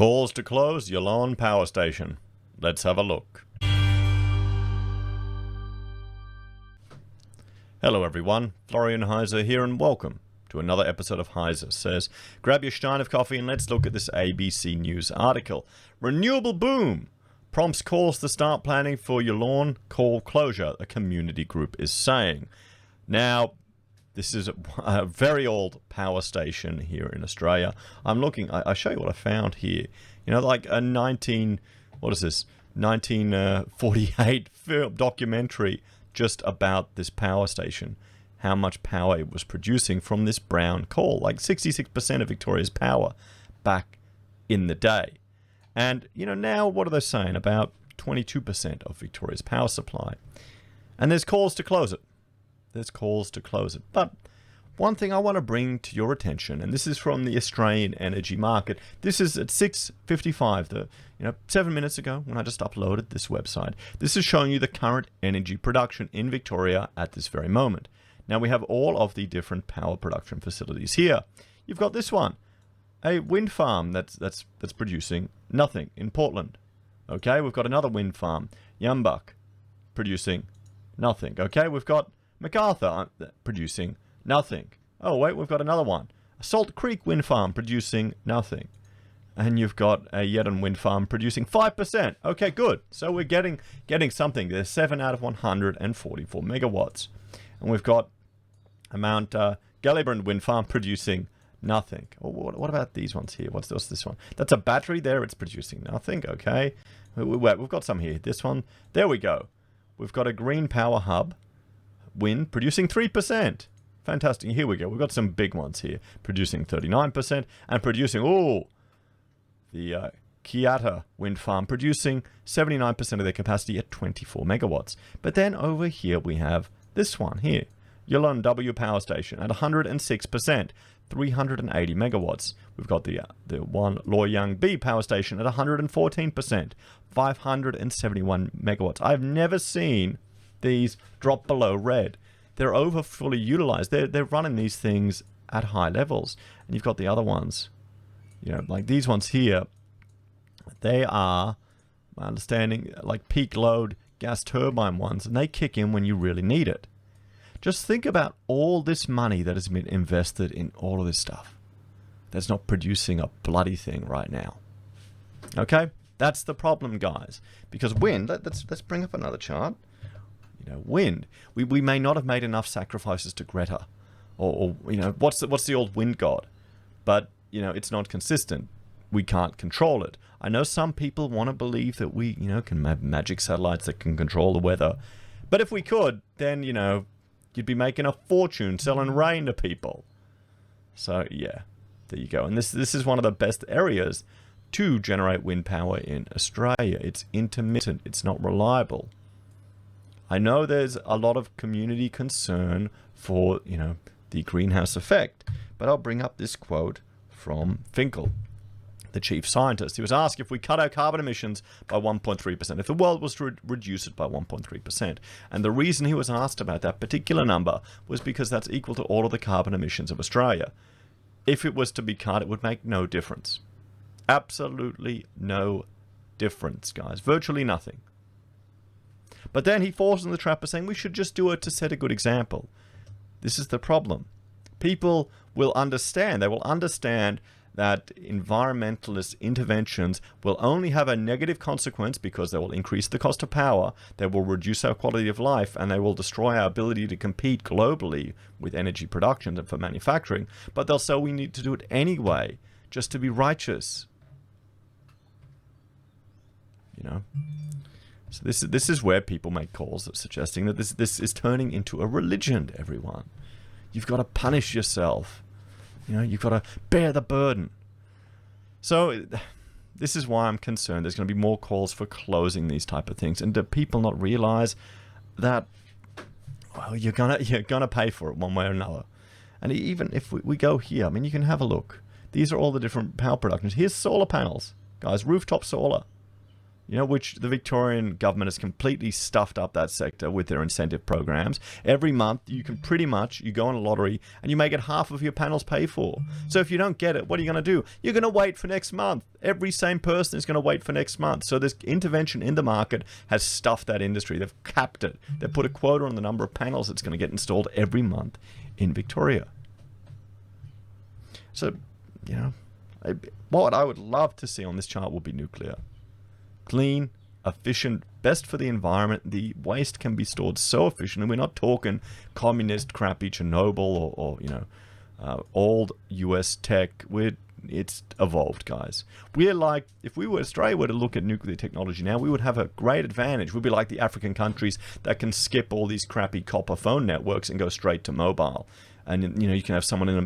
Calls to close Yallourn power station. Let's have a look. Hello everyone, Florian.Heise here and welcome to another episode of HeiseSays. Grab your stein of coffee and let's look at this ABC News article. Renewable boom prompts calls to start planning for Yallourn coal closure, a community group is saying. Now, this is a very old power station here in Australia. I'm looking, I'll show you what I found here. You know, like a 1948 film documentary just about this power station. How much power it was producing from this brown coal. Like 66% of Victoria's power back in the day. And, you know, now what are they saying? About 22% of Victoria's power supply. And there's calls to close it. There's calls to close it. But one thing I want to bring to your attention, and this is from the Australian energy market. This is at 6:55, 7 minutes ago when I just uploaded this website. This is showing you the current energy production in Victoria at this very moment. Now we have all of the different power production facilities here. You've got this one, a wind farm that's producing nothing in Portland. Okay, we've got another wind farm, Yallourn, producing nothing. Okay, we've got MacArthur producing nothing. Oh wait, we've got another one. A Salt Creek wind farm producing nothing. And you've got a Yallourn wind farm producing 5%. Okay, good. So we're getting something. There's 7 out of 144 megawatts. And we've got Mount Yallourn wind farm producing nothing. Oh, what about these ones here? What's this one? That's a battery there. It's producing nothing. Okay. We've got some here. This one. There we go. We've got a green power hub. Wind producing 3%. Fantastic. Here we go. We've got some big ones here. Producing 39% and producing, the Kiata wind farm producing 79% of their capacity at 24 megawatts. But then over here we have this one here. Yallourn W power station at 106%, 380 megawatts. We've got the one Loy Yang B power station at 114%, 571 megawatts. I've never seen these drop below red. They're over fully utilized. They're running these things at high levels. And you've got the other ones, like these ones here. They are, my understanding, like peak load gas turbine ones, and they kick in when you really need it. Just think about all this money that has been invested in all of this stuff that's not producing a bloody thing right now. Okay? That's the problem, guys. Because wind, let's bring up another chart. Wind. We may not have made enough sacrifices to Greta, or what's the old wind god, but it's not consistent. We can't control it. I know some people want to believe that we can have magic satellites that can control the weather, but if we could, then you'd be making a fortune selling rain to people. So yeah, there you go. And this is one of the best areas to generate wind power in Australia. It's intermittent. It's not reliable. I know there's a lot of community concern for, the greenhouse effect, but I'll bring up this quote from Finkel, the chief scientist. He was asked if we cut our carbon emissions by 1.3%, if the world was to reduce it by 1.3%. And the reason he was asked about that particular number was because that's equal to all of the carbon emissions of Australia. If it was to be cut, it would make no difference. Absolutely no difference, guys. Virtually nothing. But then he falls in the trap of saying we should just do it to set a good example. This is the problem. People will understand. They will understand that environmentalist interventions will only have a negative consequence because they will increase the cost of power, they will reduce our quality of life, and they will destroy our ability to compete globally with energy production and for manufacturing. But they'll say we need to do it anyway, just to be righteous. So this is where people make calls suggesting that this is turning into a religion, everyone. You've got to punish yourself. You've got to bear the burden. So this is why I'm concerned there's going to be more calls for closing these type of things. And do people not realize that, well, you're gonna pay for it one way or another? And even if we go here, you can have a look. These are all the different power productions. Here's solar panels, guys, rooftop solar. which the Victorian government has completely stuffed up that sector with their incentive programs. Every month, you can pretty much, you go on a lottery and you may get half of your panels paid for. So if you don't get it, what are you going to do? You're going to wait for next month. Every same person is going to wait for next month. So this intervention in the market has stuffed that industry. They've capped it. They've put a quota on the number of panels that's going to get installed every month in Victoria. So, what I would love to see on this chart would be nuclear. Clean, efficient, best for the environment. The waste can be stored so efficiently. We're not talking communist crappy Chernobyl or old US tech. It's evolved, guys. We're like, if Australia were to look at nuclear technology now, we would have a great advantage. We'd be like the African countries that can skip all these crappy copper phone networks and go straight to mobile. And you can have someone in a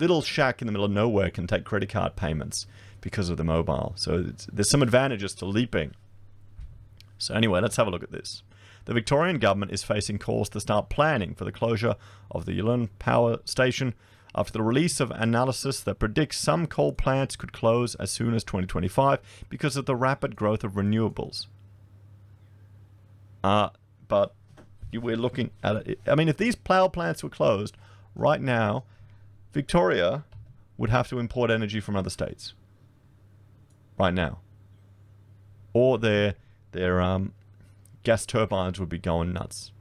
little shack in the middle of nowhere can take credit card payments because of the mobile. So there's some advantages to leaping. So anyway, let's have a look at this. The Victorian government is facing calls to start planning for the closure of the Yallourn power station after the release of analysis that predicts some coal plants could close as soon as 2025 because of the rapid growth of renewables. But we're looking at it. I mean, if these power plants were closed right now, Victoria would have to import energy from other states. Right now. Or their gas turbines would be going nuts.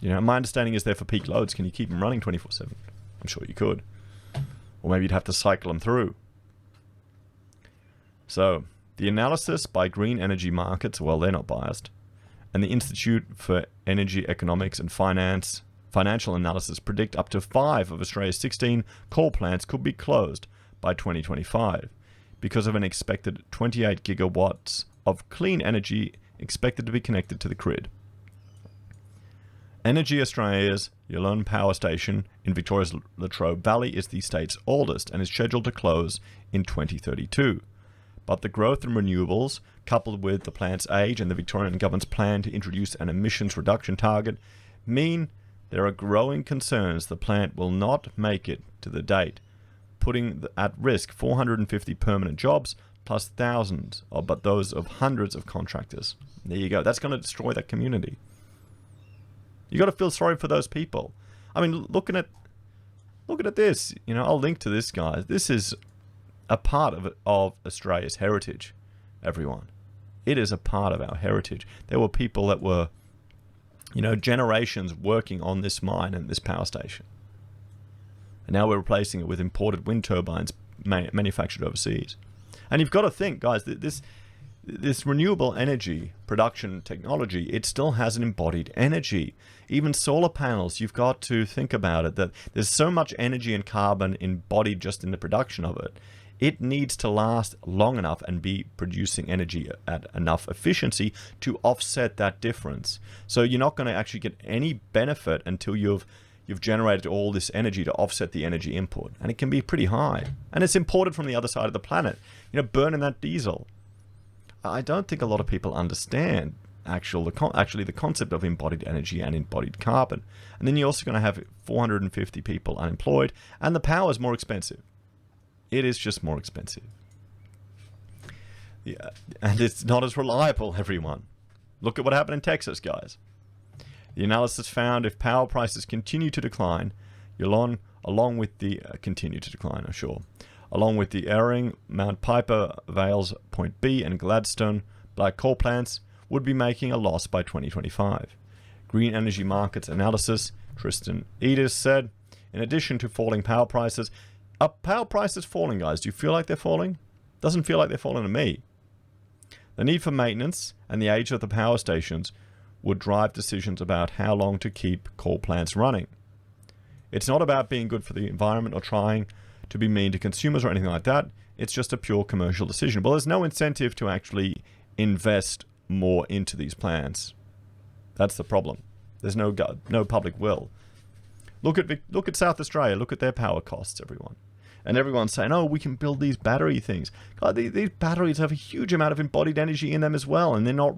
My understanding is they're for peak loads. Can you keep them running 24/7? I'm sure you could. Or maybe you'd have to cycle them through. So, the analysis by Green Energy Markets, well, they're not biased, and the Institute for Energy Economics and Financial Analysis predict up to 5 of Australia's 16 coal plants could be closed by 2025 because of an expected 28 gigawatts of clean energy expected to be connected to the grid. Energy Australia's Yallourn power station in Victoria's Latrobe Valley is the state's oldest and is scheduled to close in 2032. But the growth in renewables, coupled with the plant's age and the Victorian government's plan to introduce an emissions reduction target, mean there are growing concerns the plant will not make it to the date, putting at risk 450 permanent jobs plus thousands, but those of hundreds of contractors. There you go. That's going to destroy that community. You got to feel sorry for those people. I mean, looking at this. I'll link to this, guys. This is a part of Australia's heritage, everyone. It is a part of our heritage. There were people that were, generations working on this mine and this power station. And now we're replacing it with imported wind turbines manufactured overseas. And you've got to think, guys, that this renewable energy production technology, it still has an embodied energy. Even solar panels, you've got to think about it, that there's so much energy and carbon embodied just in the production of it. It needs to last long enough and be producing energy at enough efficiency to offset that difference. So you're not going to actually get any benefit until you've generated all this energy to offset the energy input. And it can be pretty high. And it's imported from the other side of the planet. Burning that diesel. I don't think a lot of people understand actually the concept of embodied energy and embodied carbon. And then you're also going to have 450 people unemployed, and the power is more expensive. It is just more expensive. Yeah, and it's not as reliable, everyone. Look at what happened in Texas, guys. The analysis found if power prices continue to decline, along with the along with the Yallourn, Mount Piper, Vales, Point B, and Gladstone black coal plants would be making a loss by 2025. Green Energy Markets Analysis, Tristan Edis, said, in addition to falling power prices, are power prices falling, guys? Do you feel like they're falling? Doesn't feel like they're falling to me. The need for maintenance and the age of the power stations would drive decisions about how long to keep coal plants running. It's not about being good for the environment or trying to be mean to consumers or anything like that. It's just a pure commercial decision. Well, there's no incentive to actually invest more into these plants. That's the problem. There's no public will. Look at South Australia. Look at their power costs, everyone. And everyone's saying, oh, we can build these battery things. God, these batteries have a huge amount of embodied energy in them as well. And they're not,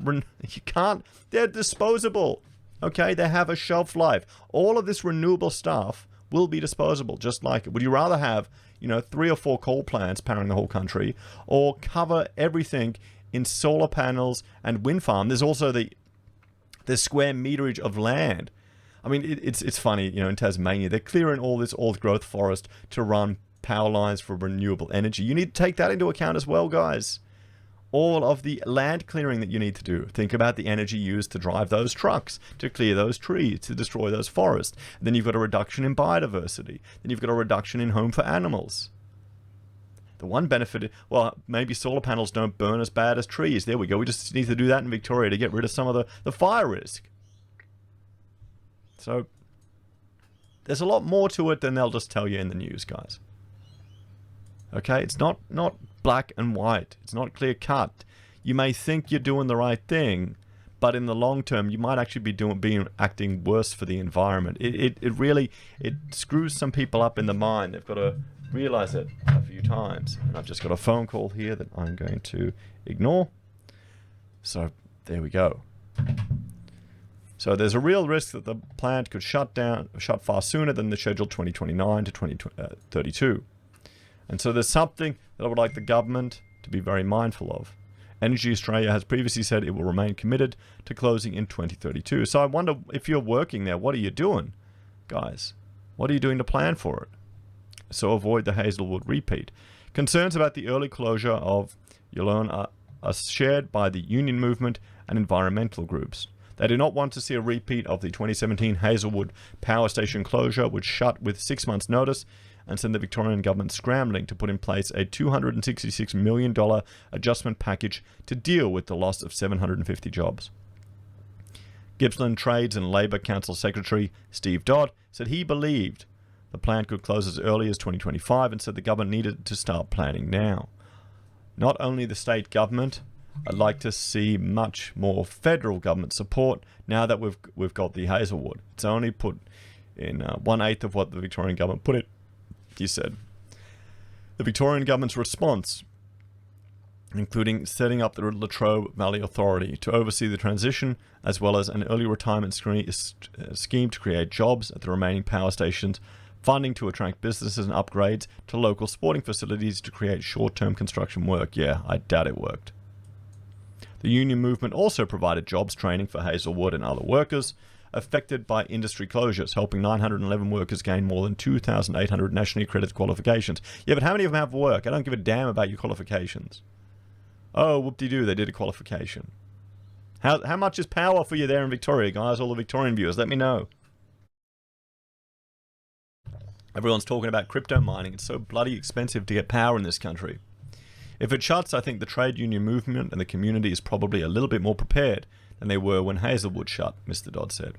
they're disposable. Okay, they have a shelf life. All of this renewable stuff will be disposable, just like it. Would you rather have, 3 or 4 coal plants powering the whole country, or cover everything in solar panels and wind farm? There's also the square meterage of land. I mean, it's funny, in Tasmania, they're clearing all this old-growth forest to run power lines for renewable energy. You need to take that into account as well, guys. All of the land clearing that you need to do. Think about the energy used to drive those trucks, to clear those trees, to destroy those forests. And then you've got a reduction in biodiversity. Then you've got a reduction in home for animals. The one benefit, well, maybe solar panels don't burn as bad as trees. There we go. We just need to do that in Victoria to get rid of some of the fire risk. So, there's a lot more to it than they'll just tell you in the news, guys. Okay, it's not black and white. It's not clear cut. You may think you're doing the right thing, but in the long term, you might actually be acting worse for the environment. It really screws some people up in the mind. They've got to realize it a few times. And I've just got a phone call here that I'm going to ignore. So there we go. So there's a real risk that the plant could shut far sooner than the scheduled 2029 to 2032. And so there's something that I would like the government to be very mindful of. Energy Australia has previously said it will remain committed to closing in 2032. So I wonder, if you're working there, what are you doing, guys? What are you doing to plan for it? So avoid the Hazelwood repeat. Concerns about the early closure of Yallourn are shared by the union movement and environmental groups. They do not want to see a repeat of the 2017 Hazelwood power station closure, which shut with 6 months' notice, and send the Victorian government scrambling to put in place a $266 million adjustment package to deal with the loss of 750 jobs. Gippsland Trades and Labour Council Secretary Steve Dodd said he believed the plant could close as early as 2025 and said the government needed to start planning now. Not only the state government, I'd like to see much more federal government support now that we've got the Hazelwood. It's only put in 1/8 of what the Victorian government put it, he said. The Victorian government's response, including setting up the Latrobe Valley Authority to oversee the transition, as well as an early retirement scheme to create jobs at the remaining power stations, funding to attract businesses and upgrades to local sporting facilities to create short-term construction work. Yeah, I doubt it worked. The union movement also provided jobs training for Hazelwood and other workers affected by industry closures, helping 911 workers gain more than 2,800 nationally accredited qualifications. Yeah, but how many of them have work? I don't give a damn about your qualifications. Oh, whoop-de-doo, they did a qualification. How much is power for you there in Victoria, guys? All the Victorian viewers, let me know. Everyone's talking about crypto mining. It's so bloody expensive to get power in this country. If it shuts, I think the trade union movement and the community is probably a little bit more prepared than they were when Hazelwood shut, Mr. Dodd said.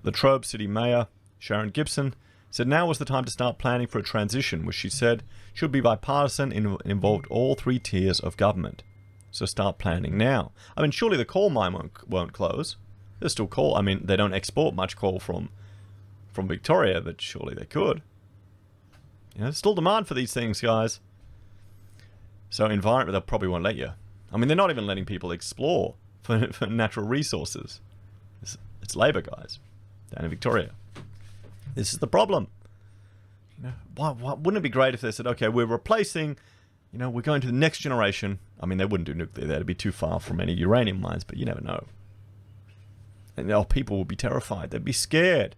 Latrobe City Mayor Sharon Gibson said now was the time to start planning for a transition, which she said should be bipartisan and involved all 3 tiers of government. So start planning now. I mean, surely the coal mine won't close. There's still coal. I mean, they don't export much coal from Victoria, but surely they could. There's still demand for these things, guys. So environment, they probably won't let you. I mean, they're not even letting people explore for natural resources. It's Labour, guys, down in Victoria. This is the problem. Wouldn't it be great if they said, okay, we're replacing, we're going to the next generation. I mean, they wouldn't do nuclear. That'd be too far from any uranium mines, but you never know. And people would be terrified. They'd be scared.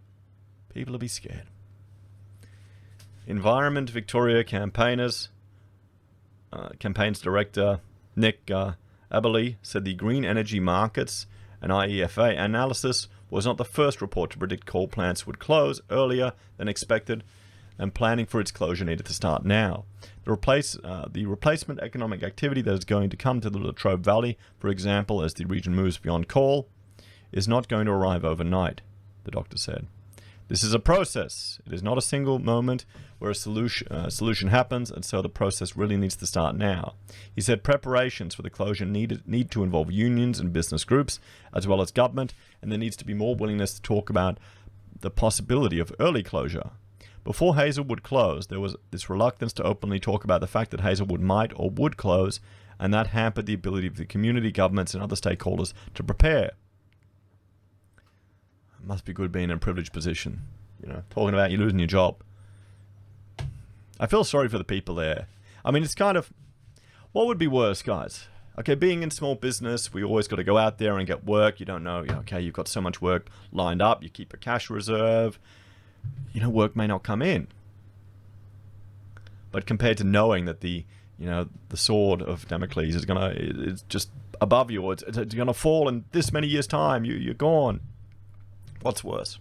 People would be scared. Environment Victoria campaigners. Campaigns Director Nick Aberley said the green energy markets and IEFA analysis was not the first report to predict coal plants would close earlier than expected, and planning for its closure needed to start now. The replacement economic activity that is going to come to the Latrobe Valley, for example, as the region moves beyond coal, is not going to arrive overnight, the doctor said. This is a process. It is not a single moment where a solution happens, and so the process really needs to start now. He said preparations for the closure need to involve unions and business groups, as well as government, and there needs to be more willingness to talk about the possibility of early closure. Before Hazelwood closed, there was this reluctance to openly talk about the fact that Hazelwood might or would close, and that hampered the ability of the community, governments, and other stakeholders to prepare. It must be good being in a privileged position. You know, talking about you losing your job. I feel sorry for the people there. I mean, it's kind of... What would be worse, guys? Okay, being in small business, we always got to go out there and get work. You don't know, okay, you've got so much work lined up. You keep a cash reserve. You know, work may not come in. But compared to knowing that the sword of Damocles is it's just above you, or it's gonna fall in this many years' time, you're gone. What's worse?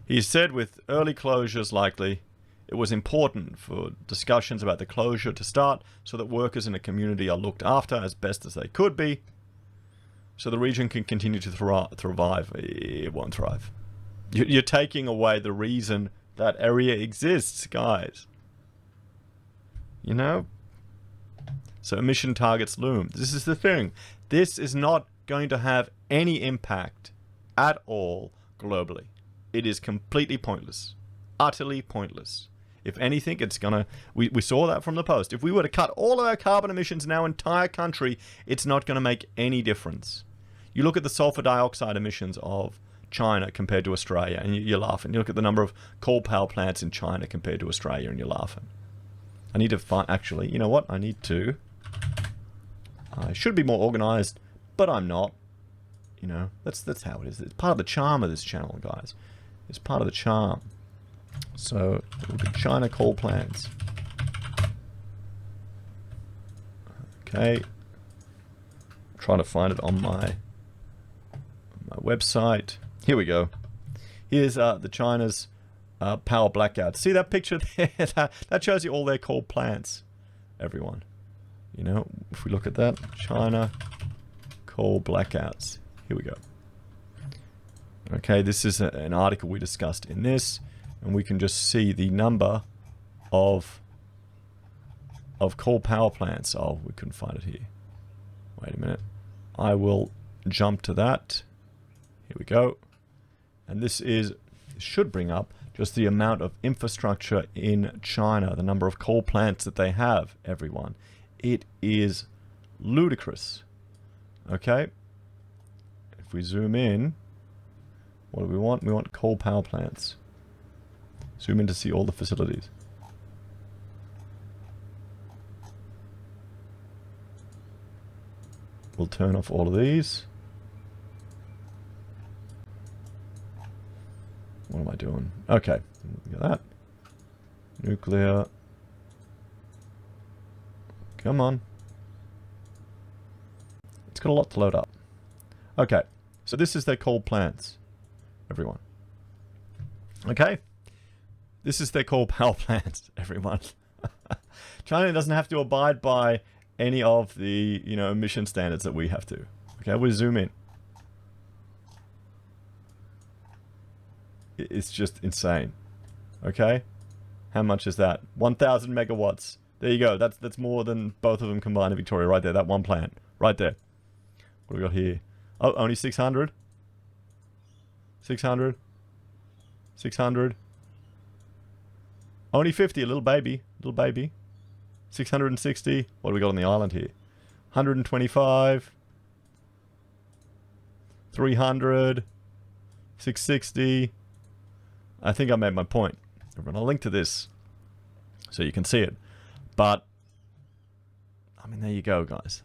He said with early closures likely, it was important for discussions about the closure to start so that workers in the community are looked after as best as they could be, so the region can continue to thrive. It won't thrive. You're taking away the reason that area exists, guys. You know? So emission targets loom. This is the thing. This is not going to have any impact at all globally. It is completely pointless. Utterly pointless. If anything, it's gonna... We saw that from the Post. If we were to cut all of our carbon emissions in our entire country, it's not going to make any difference. You look at the sulfur dioxide emissions of China compared to Australia, and you're laughing. You look at the number of coal power plants in China compared to Australia, and you're laughing. I need to find... Actually, you know what? I need to... I should be more organized, but I'm not. You know, that's how it is. It's part of the charm of this channel, guys. It's part of the charm. So, look at China coal plants. Okay. Trying to find it on my website. Here we go. Here's the China's power blackouts. See that picture there? that shows you all their coal plants, everyone. You know, if we look at that, China coal blackouts. Here we go. Okay, this is an article we discussed in this, and we can just see the number of coal power plants. Oh, we couldn't find it here. Wait a minute. I will jump to that. Here we go. And this should bring up just the amount of infrastructure in China, the number of coal plants that they have, everyone. It is ludicrous. Okay? If we zoom in, what do we want? We want coal power plants. Zoom in to see all the facilities. We'll turn off all of these. What am I doing? Okay, look at that. Nuclear. Come on. It's got a lot to load up. Okay, so this is their coal plants, everyone. Okay, this is their coal power plants, everyone. China doesn't have to abide by any of the, emission standards that we have to. Okay, we'll zoom in. It's just insane. Okay, how much is that? 1,000 megawatts. There you go. That's more than both of them combined in Victoria, right there. That one plant, right there. What do we got here? Oh, only 600. 600. 600. Only 50, a little baby. Little baby. 660. What do we got on the island here? 125. 300. 660. I think I made my point. I'll link to this so you can see it. But, I mean, there you go, guys.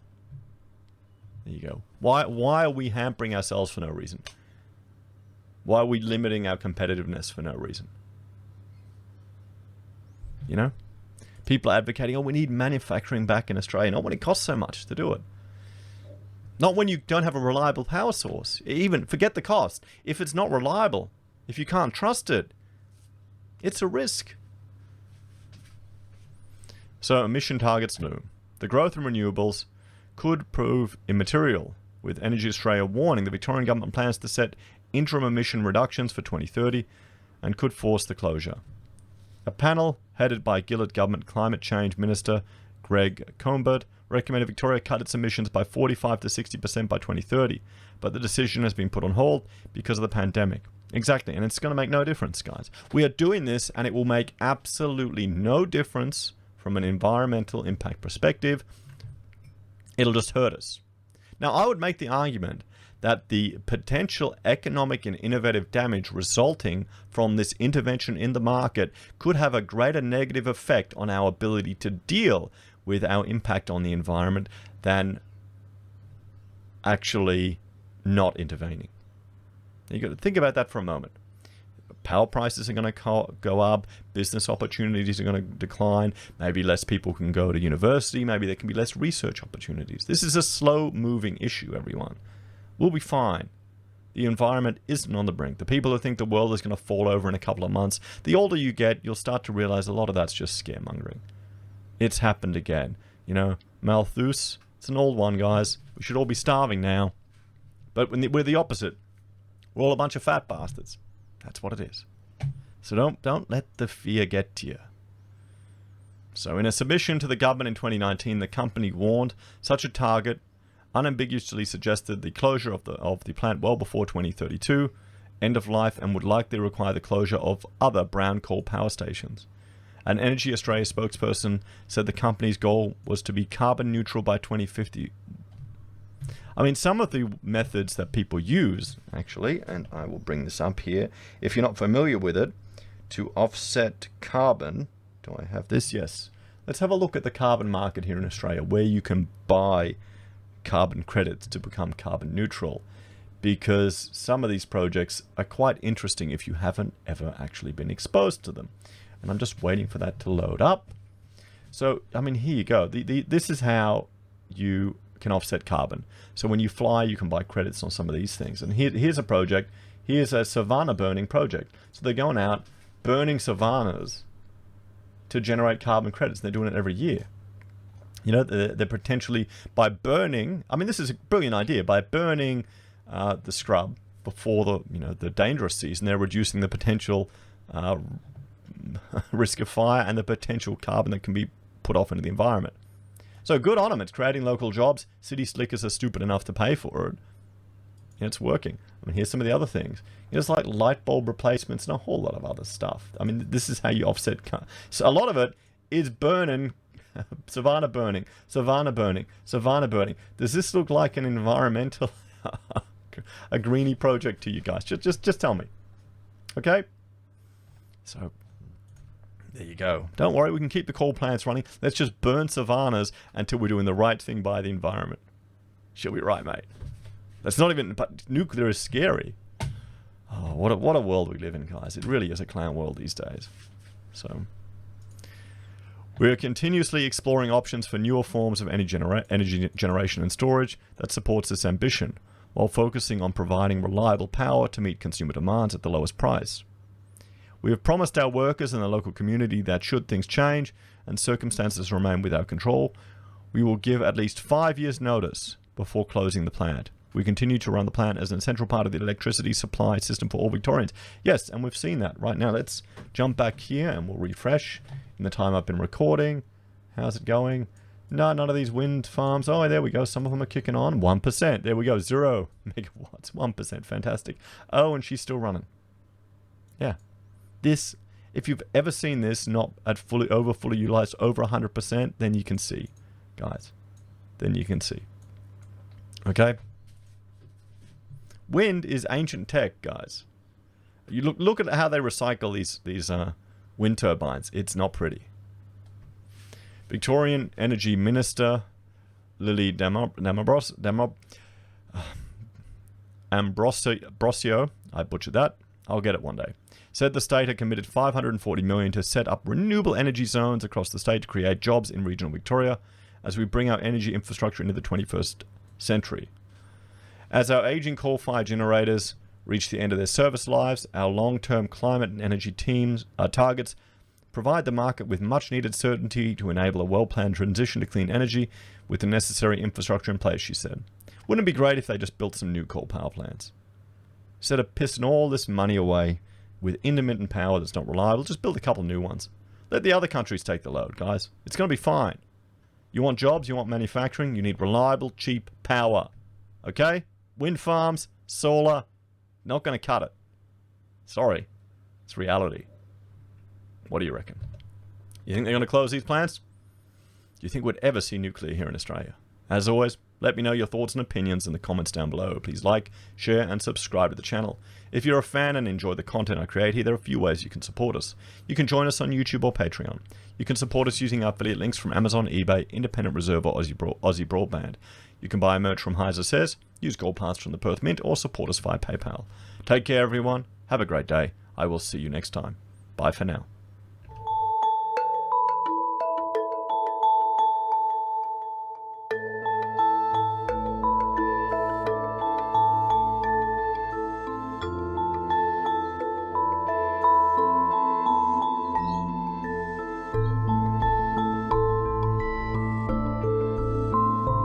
There you go. Why are we hampering ourselves for no reason? Why are we limiting our competitiveness for no reason? You know? People are advocating, oh, we need manufacturing back in Australia. Not when it costs so much to do it. Not when you don't have a reliable power source. Even, forget the cost. If it's not reliable, if you can't trust it, it's a risk. So emission targets loom. The growth in renewables could prove immaterial, with Energy Australia warning the Victorian government plans to set interim emission reductions for 2030 and could force the closure. A panel headed by Gillard Government Climate Change Minister Greg Combert recommended Victoria cut its emissions by 45 to 60% by 2030, but the decision has been put on hold because of the pandemic. Exactly, and it's going to make no difference, guys. We are doing this, and it will make absolutely no difference from an environmental impact perspective. It'll just hurt us. Now, I would make the argument that the potential economic and innovative damage resulting from this intervention in the market could have a greater negative effect on our ability to deal with our impact on the environment than actually not intervening. You got to think about that for a moment. Power prices are going to go up, business opportunities are going to decline, maybe less people can go to university, maybe there can be less research opportunities. This is a slow-moving issue, everyone. We'll be fine. The environment isn't on the brink. The people who think the world is going to fall over in a couple of months, the older you get, you'll start to realize a lot of that's just scaremongering. It's happened again. You know, Malthus, it's an old one, guys. We should all be starving now. But we're the opposite. We're all a bunch of fat bastards. That's what it is. So don't let the fear get to you. So in a submission to the government in 2019, the company warned such a target unambiguously suggested the closure of the plant well before 2032, end of life, and would likely require the closure of other brown coal power stations. An Energy Australia spokesperson said the company's goal was to be carbon neutral by 2050. I mean, some of the methods that people use, actually, and I will bring this up here, if you're not familiar with it, to offset carbon. Do I have this? Yes. Let's have a look at the carbon market here in Australia, where you can buy carbon credits to become carbon neutral, because some of these projects are quite interesting if you haven't ever actually been exposed to them. And I'm just waiting for that to load up. So, I mean, here you go. This is how you can offset carbon. So when you fly, you can buy credits on some of these things. And here's a project. Here's a savanna burning project. So they're going out burning savannas to generate carbon credits. They're doing it every year. You know, they're potentially, by burning, I mean, this is a brilliant idea. By burning the scrub before the dangerous season, they're reducing the potential risk of fire and the potential carbon that can be put off into the environment. So good on them. It's creating local jobs. City slickers are stupid enough to pay for it. And it's working. I mean, here's some of the other things. It's like light bulb replacements and a whole lot of other stuff. I mean, this is how you offset. So a lot of it is burning, savanna burning, savanna burning, savanna burning. Does this look like an environmental, a greenie project to you guys? Just tell me. Okay? So there you go. Don't worry, we can keep the coal plants running. Let's just burn savannas until we're doing the right thing by the environment. She'll be right, mate. That's not even, but nuclear is scary. Oh, what a world we live in, guys. It really is a clown world these days. So we are continuously exploring options for newer forms of energy generation and storage that supports this ambition, while focusing on providing reliable power to meet consumer demands at the lowest price. We have promised our workers and the local community that should things change and circumstances remain without control, we will give at least 5 years' notice before closing the plant. We continue to run the plant as an essential part of the electricity supply system for all Victorians. Yes, and we've seen that. Right now, let's jump back here and we'll refresh in the time I've been recording. How's it going? No, none of these wind farms. Oh, there we go. Some of them are kicking on. 1%. There we go. 0 megawatts. 1%. Fantastic. Oh, and she's still running. Yeah. This, if you've ever seen this not at fully utilized over 100%, then you can see, guys. Then you can see. Okay? Wind is ancient tech, guys. You look at how they recycle these wind turbines. It's not pretty. Victorian Energy Minister Lily Ambrosio, I butchered that. I'll get it one day. Said the state had committed $540 million to set up renewable energy zones across the state to create jobs in regional Victoria as we bring our energy infrastructure into the 21st century. As our aging coal-fired generators reach the end of their service lives, our long-term climate and energy targets provide the market with much-needed certainty to enable a well-planned transition to clean energy with the necessary infrastructure in place, she said. Wouldn't it be great if they just built some new coal power plants? Instead of pissing all this money away with intermittent power that's not reliable, just build a couple new ones. Let the other countries take the load, guys. It's going to be fine. You want jobs, you want manufacturing, you need reliable, cheap power. Okay? Wind farms, solar, not going to cut it. Sorry. It's reality. What do you reckon? You think they're going to close these plants? Do you think we'd ever see nuclear here in Australia? As always, Let me know your thoughts and opinions in the comments down below. Please like, share, and subscribe to the channel. If you're a fan and enjoy the content I create here, there are a few ways you can support us. You can join us on YouTube or Patreon. You can support us using affiliate links from Amazon, eBay, Independent Reserve, or AussieBroadband. You can buy merch from HeiseSays, use gold paths from the Perth Mint, or support us via PayPal. Take care, everyone. Have a great day. I will see you next time. Bye for now.